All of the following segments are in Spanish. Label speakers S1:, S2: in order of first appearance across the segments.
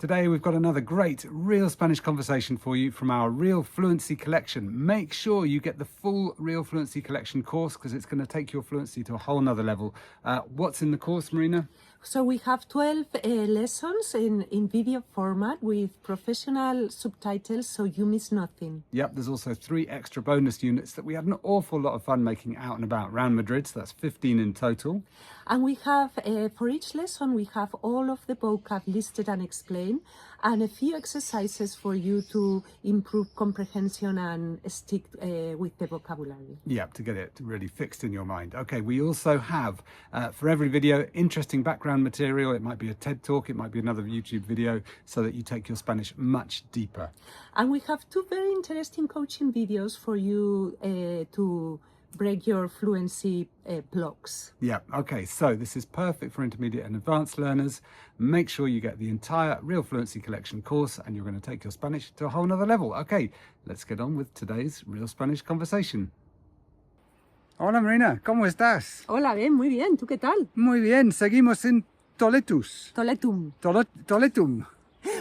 S1: Today we've got another great Real Spanish conversation for you from our Real Fluency collection. Make sure you get the full Real Fluency collection course because it's going to take your fluency to a whole nother level. What's in the course, Marina?
S2: So we have 12 lessons in video format with professional subtitles, so you miss nothing.
S1: Yep, there's also 3 extra bonus units that we had an awful lot of fun making out and about around Madrid, so that's 15 in total.
S2: And we have, for each lesson, we have all of the vocab listed and explained, and a few exercises for you to improve comprehension and stick with the vocabulary.
S1: Yep, to get it really fixed in your mind. Okay, we also have, for every video, interesting background material. It might be a TED Talk, it might be another YouTube video, so that you take your Spanish much deeper.
S2: And we have 2 very interesting coaching videos for you to break your fluency blocks.
S1: Yeah, okay, so this is perfect for intermediate and advanced learners. Make sure you get the entire Real Fluency Collection course and you're going to take your Spanish to a whole nother level. Okay, let's get on with today's Real Spanish conversation. Hola Marina, ¿cómo estás?
S2: Hola, bien, muy bien. ¿Tú qué tal?
S1: Muy bien, seguimos en Toletus.
S2: Toletum.
S1: Toletum.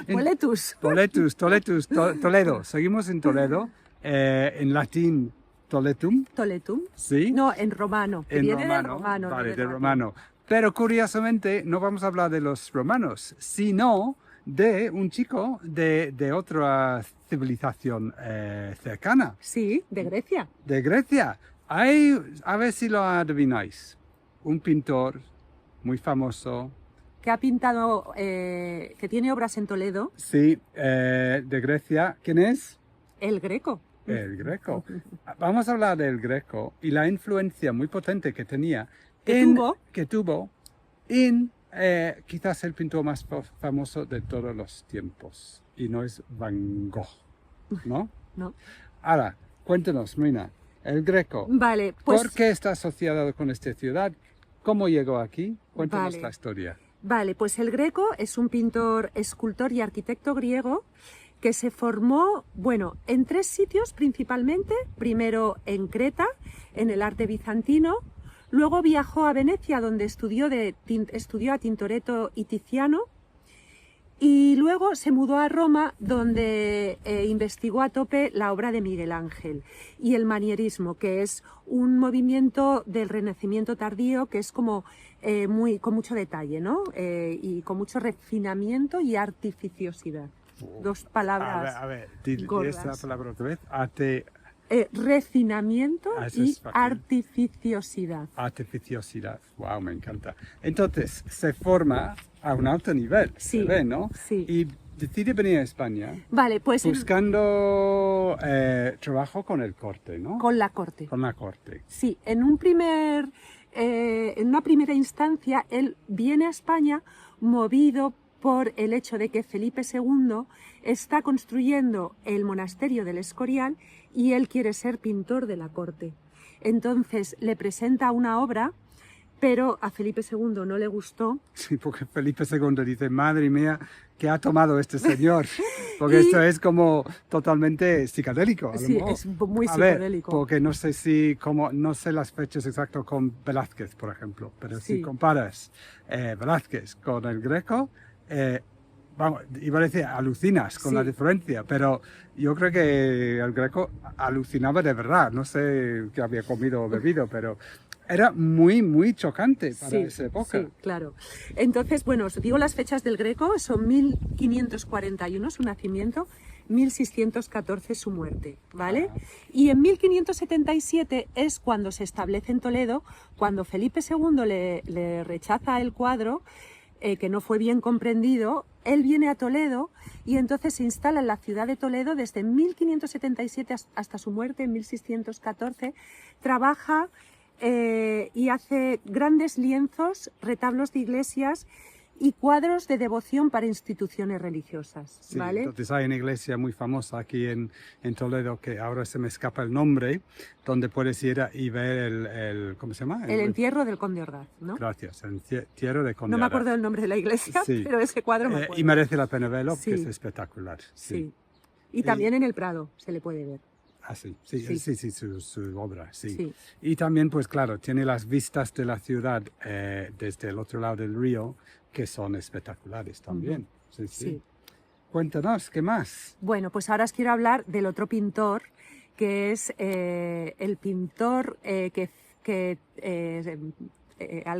S2: Boletus.
S1: Toledo. Seguimos en Toledo, en latín Toletum.
S2: Toletum.
S1: Sí.
S2: No, en romano. Que
S1: En
S2: viene
S1: romano.
S2: de romano.
S1: Vale,
S2: no
S1: de
S2: latín.
S1: romano. Pero curiosamente no vamos a hablar de los romanos, sino de un chico de otra civilización cercana,
S2: Sí, de Grecia.
S1: de Grecia. Hay, a ver si lo adivináis, un pintor muy famoso,
S2: Que ha pintado, que tiene obras en Toledo,
S1: sí, de Grecia. ¿Quién es?
S2: el Greco.
S1: El Greco. Vamos a hablar del Greco y la influencia muy potente que tenía, que tuvo en quizás el pintor más famoso de todos los tiempos. Y no es Van Gogh, ¿no?
S2: No.
S1: Ahora, cuéntanos, Marina, el Greco.
S2: Vale, pues.
S1: ¿Por qué está asociado con esta ciudad? ¿Cómo llegó aquí? Cuéntanos
S2: Vale.
S1: la historia.
S2: Vale, pues el Greco es un pintor, escultor y arquitecto griego que se formó, bueno, en 3 sitios principalmente. Primero en Creta, en el arte bizantino. Luego viajó a Venecia, donde estudió a Tintoretto y Tiziano. Y luego se mudó a Roma, donde investigó a tope la obra de Miguel Ángel y el manierismo, que es un movimiento del Renacimiento tardío que es como con mucho detalle, ¿no? Y con mucho refinamiento y artificiosidad. 2 palabras
S1: A ver, di
S2: gordas.
S1: esa palabra otra vez.
S2: Refinamiento
S1: Eso
S2: y
S1: es fácil.
S2: artificiosidad.
S1: Artificiosidad. Wow, me encanta. Entonces, se forma a un alto nivel,
S2: Sí,
S1: se ve, ¿no?
S2: sí.
S1: Y decide venir a España
S2: Vale, pues
S1: buscando trabajo con el corte, ¿no?
S2: con la corte.
S1: Con la corte.
S2: Sí, en una primera instancia, él viene a España movido por el hecho de que Felipe II está construyendo el monasterio del Escorial y él quiere ser pintor de la corte. Entonces le presenta una obra, pero a Felipe II no le gustó.
S1: Sí, porque Felipe II dice, madre mía, ¿qué ha tomado este señor? Porque esto es como totalmente psicodélico.
S2: Sí,
S1: mejor.
S2: es muy
S1: A ver,
S2: psicodélico.
S1: porque no sé no sé las fechas exactas con Velázquez, por ejemplo, pero si
S2: Sí.
S1: comparas Velázquez con el Greco, vamos, iba a decir, alucinas con la
S2: Sí.
S1: diferencia, pero yo creo que el Greco alucinaba de verdad. No sé qué había comido o bebido, pero era muy, muy chocante para esa época.
S2: Sí, claro. Entonces, bueno, os digo las fechas del Greco, son 1541 su nacimiento, 1614 su muerte, ¿vale?
S1: Ajá.
S2: Y en 1577 es cuando se establece en Toledo, cuando Felipe II le rechaza el cuadro, que no fue bien comprendido. Él viene a Toledo y entonces se instala en la ciudad de Toledo desde 1577 hasta su muerte en 1614, trabaja y hace grandes lienzos, retablos de iglesias y cuadros de devoción para instituciones religiosas,
S1: Sí,
S2: ¿vale?
S1: entonces hay una iglesia muy famosa aquí en Toledo, que ahora se me escapa el nombre, donde puedes ir y ver ¿cómo se llama?
S2: El entierro del Conde Orgaz, ¿no?
S1: Gracias, el entierro de Conde
S2: No me
S1: Orgaz.
S2: acuerdo del nombre de la iglesia,
S1: Sí.
S2: pero ese cuadro me acuerdo.
S1: Y merece la pena verlo,
S2: Sí.
S1: porque es espectacular.
S2: Sí. Y también en el Prado se le puede ver.
S1: Ah, sí, su obra, sí.
S2: Sí.
S1: Y también, pues claro, tiene las vistas de la ciudad desde el otro lado del río, que son espectaculares también. Sí, sí.
S2: Sí.
S1: Cuéntanos, ¿qué más?
S2: Bueno, pues ahora os quiero hablar del otro pintor, que es el pintor al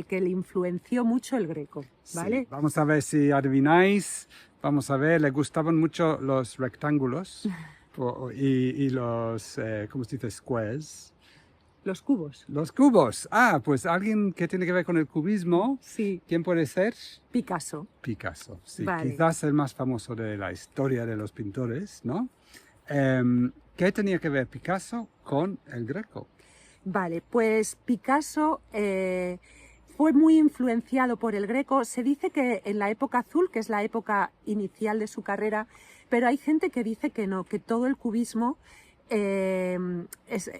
S2: que le influenció mucho el Greco, ¿vale?
S1: Sí, vamos a ver si adivináis. Vamos a ver, le gustaban mucho los rectángulos y los, ¿cómo se dice? Squares.
S2: Los cubos.
S1: Los cubos. Ah, pues alguien que tiene que ver con el cubismo.
S2: Sí.
S1: ¿Quién puede ser?
S2: Picasso.
S1: Picasso, sí.
S2: Vale.
S1: Quizás el más famoso de la historia de los pintores, ¿no? ¿Qué tenía que ver Picasso con el Greco?
S2: Vale, pues Picasso fue muy influenciado por el Greco. Se dice que en la época azul, que es la época inicial de su carrera, pero hay gente que dice que no, que todo el cubismo es...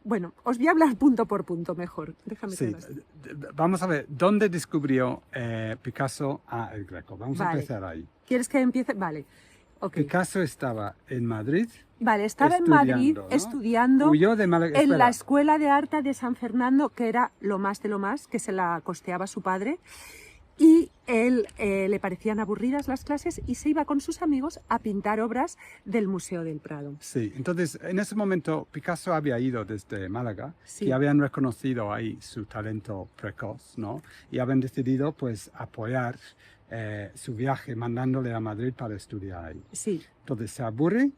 S2: Bueno, os voy a hablar punto por punto mejor. Déjame
S1: Sí,
S2: que
S1: vamos a ver, ¿dónde descubrió Picasso al Greco? Vamos a
S2: Vale.
S1: empezar ahí.
S2: ¿Quieres que empiece? Vale. Ok.
S1: Picasso estaba en Madrid.
S2: Vale, estaba en
S1: estudiando,
S2: Madrid
S1: ¿no?
S2: estudiando
S1: Huyó de Málaga.
S2: en
S1: Espera.
S2: la Escuela de Arte de San Fernando, que era lo más de lo más, que se la costeaba su padre. Y él le parecían aburridas las clases y se iba con sus amigos a pintar obras del Museo del Prado.
S1: Sí, entonces en ese momento Picasso había ido desde Málaga
S2: Sí.
S1: y habían reconocido ahí su talento precoz, ¿no? Y habían decidido pues apoyar su viaje mandándole a Madrid para estudiar ahí.
S2: Sí.
S1: Entonces se aburre,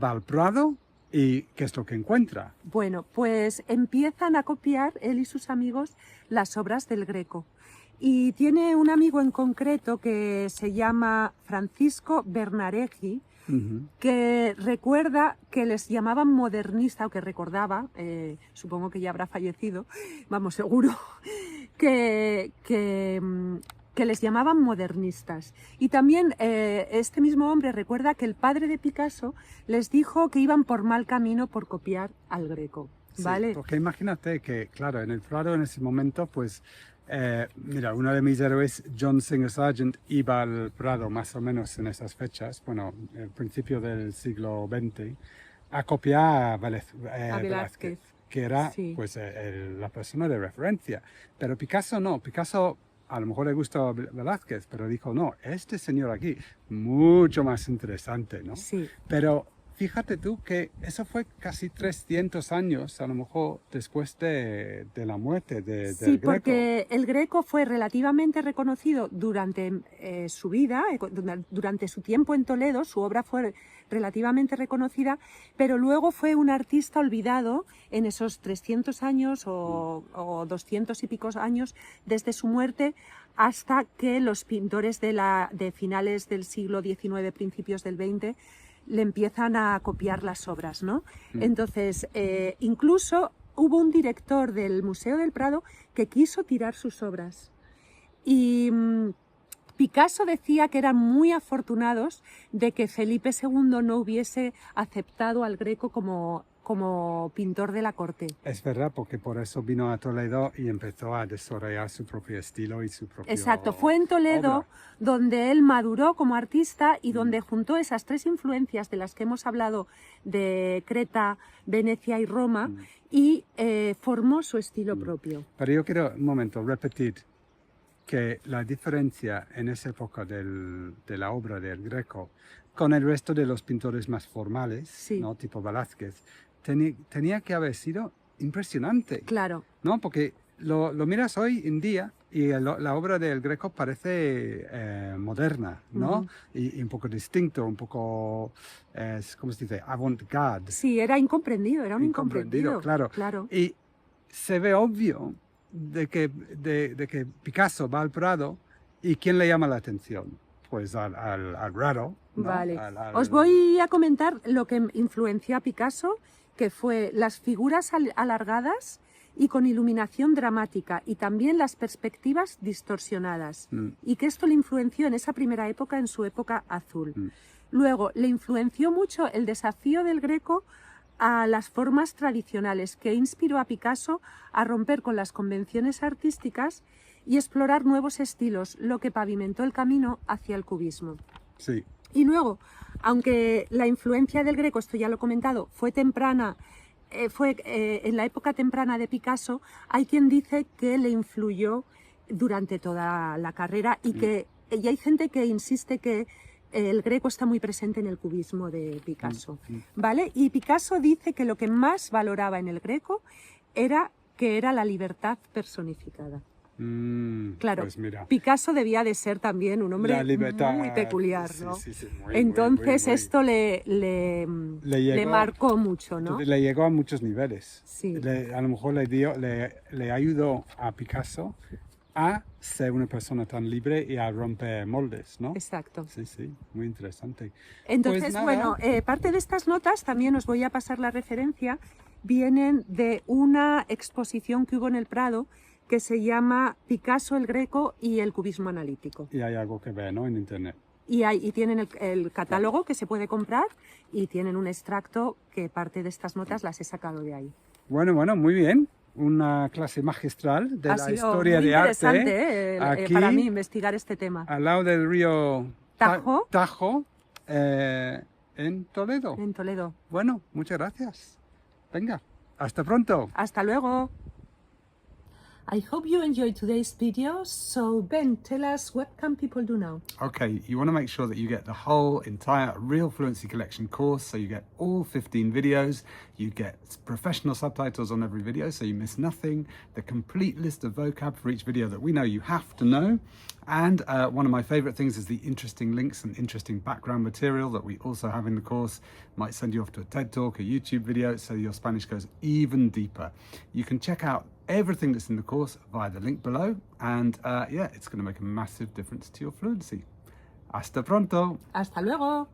S1: va al Prado y ¿qué es lo que encuentra?
S2: Bueno, pues empiezan a copiar él y sus amigos las obras del Greco. Y tiene un amigo en concreto que se llama Francisco Bernareggi,
S1: Ujú.
S2: que recuerda que les llamaban modernista, o que recordaba, supongo que ya habrá fallecido, vamos, seguro, que les llamaban modernistas. Y también este mismo hombre recuerda que el padre de Picasso les dijo que iban por mal camino por copiar al Greco,
S1: Sí,
S2: ¿vale?
S1: porque imagínate que, claro, en el Prado en ese momento, pues, mira, uno de mis héroes, John Singer Sargent, iba al Prado más o menos en esas fechas, bueno, el principio del siglo XX, a copiar a Velázquez, que era
S2: Sí.
S1: pues la persona de referencia. Pero Picasso no, Picasso a lo mejor le gustó a Velázquez, pero dijo, no, este señor aquí, mucho más interesante, ¿no?
S2: Sí.
S1: Pero fíjate tú que eso fue casi 300 años, a lo mejor, después de la muerte del
S2: Sí,
S1: Greco.
S2: porque el Greco fue relativamente reconocido durante su vida, durante su tiempo en Toledo, su obra fue relativamente reconocida, pero luego fue un artista olvidado en esos 300 años o 200 y pico años desde su muerte, hasta que los pintores de finales del siglo XIX, principios del XX, le empiezan a copiar las obras, ¿no? Entonces, incluso hubo un director del Museo del Prado que quiso tirar sus obras. Y Picasso decía que eran muy afortunados de que Felipe II no hubiese aceptado al Greco como pintor de la corte.
S1: Es verdad, porque por eso vino a Toledo y empezó a desarrollar su propio estilo y su propio
S2: Exacto, fue en Toledo
S1: obra.
S2: donde él maduró como artista y donde juntó esas tres influencias de las que hemos hablado, de Creta, Venecia y Roma, y formó su estilo propio.
S1: Pero yo quiero un momento repetir que la diferencia en esa época de la obra del Greco con el resto de los pintores más formales,
S2: Sí.
S1: ¿no? Tipo Velázquez, tenía que haber sido impresionante,
S2: Claro,
S1: ¿no? Porque lo miras hoy en día y la obra del Greco parece moderna, ¿no? Y un poco distinto, un poco, ¿cómo se dice? Avant-garde.
S2: sí, era incomprendido, era un incomprendido.
S1: Claro. Y se ve obvio de que Picasso va al Prado y ¿quién le llama la atención? Pues al raro. ¿no?
S2: Vale. Os voy a comentar lo que influenció a Picasso, que fue las figuras alargadas y con iluminación dramática, y también las perspectivas distorsionadas, y que esto le influenció en esa primera época, en su época azul. Luego, le influenció mucho el desafío del Greco a las formas tradicionales, que inspiró a Picasso a romper con las convenciones artísticas y explorar nuevos estilos, lo que pavimentó el camino hacia el cubismo.
S1: Sí.
S2: Y luego, aunque la influencia del Greco, esto ya lo he comentado, fue temprana, en la época temprana de Picasso, hay quien dice que le influyó durante toda la carrera y hay gente que insiste que el greco está muy presente en el cubismo de Picasso, ¿vale? Y Picasso dice que lo que más valoraba en el greco era que era la libertad personificada. Claro,
S1: Pues mira,
S2: Picasso debía de ser también un hombre
S1: la libertad,
S2: muy peculiar, ¿no?
S1: sí, muy,
S2: Entonces
S1: muy.
S2: esto le
S1: llegó-
S2: marcó mucho, ¿no?
S1: Entonces le llegó a muchos niveles.
S2: Sí.
S1: A lo mejor le ayudó a Picasso a ser una persona tan libre y a romper moldes, ¿no?
S2: Exacto.
S1: Sí, muy interesante.
S2: Entonces,
S1: Pues nada.
S2: bueno, parte de estas notas, también os voy a pasar la referencia, vienen de una exposición que hubo en el Prado que se llama Picasso, el Greco y el Cubismo Analítico.
S1: Y hay algo que ver, ¿no? En internet.
S2: Y tienen el catálogo que se puede comprar y tienen un extracto que parte de estas notas las he sacado de ahí.
S1: Bueno, muy bien. Una clase magistral de
S2: Ha
S1: la
S2: sido
S1: historia
S2: muy
S1: de arte.
S2: interesante
S1: Aquí,
S2: para mí investigar este tema.
S1: al lado del río
S2: Tajo.
S1: Tajo, en Toledo.
S2: En Toledo.
S1: Bueno, muchas gracias. Venga, hasta pronto.
S2: Hasta luego. I hope you enjoyed today's video. So Ben, tell us, what can people do now?
S1: Okay, you want to make sure that you get the whole entire Real Fluency Collection course, so you get all 15 videos, you get professional subtitles on every video, so you miss nothing, the complete list of vocab for each video that we know you have to know, and one of my favorite things is the interesting links and interesting background material that we also have in the course. Might send you off to a TED Talk, a YouTube video, so your Spanish goes even deeper. You can check out everything that's in the course via the link below, and yeah, it's going to make a massive difference to your fluency. Hasta pronto.
S2: Hasta luego.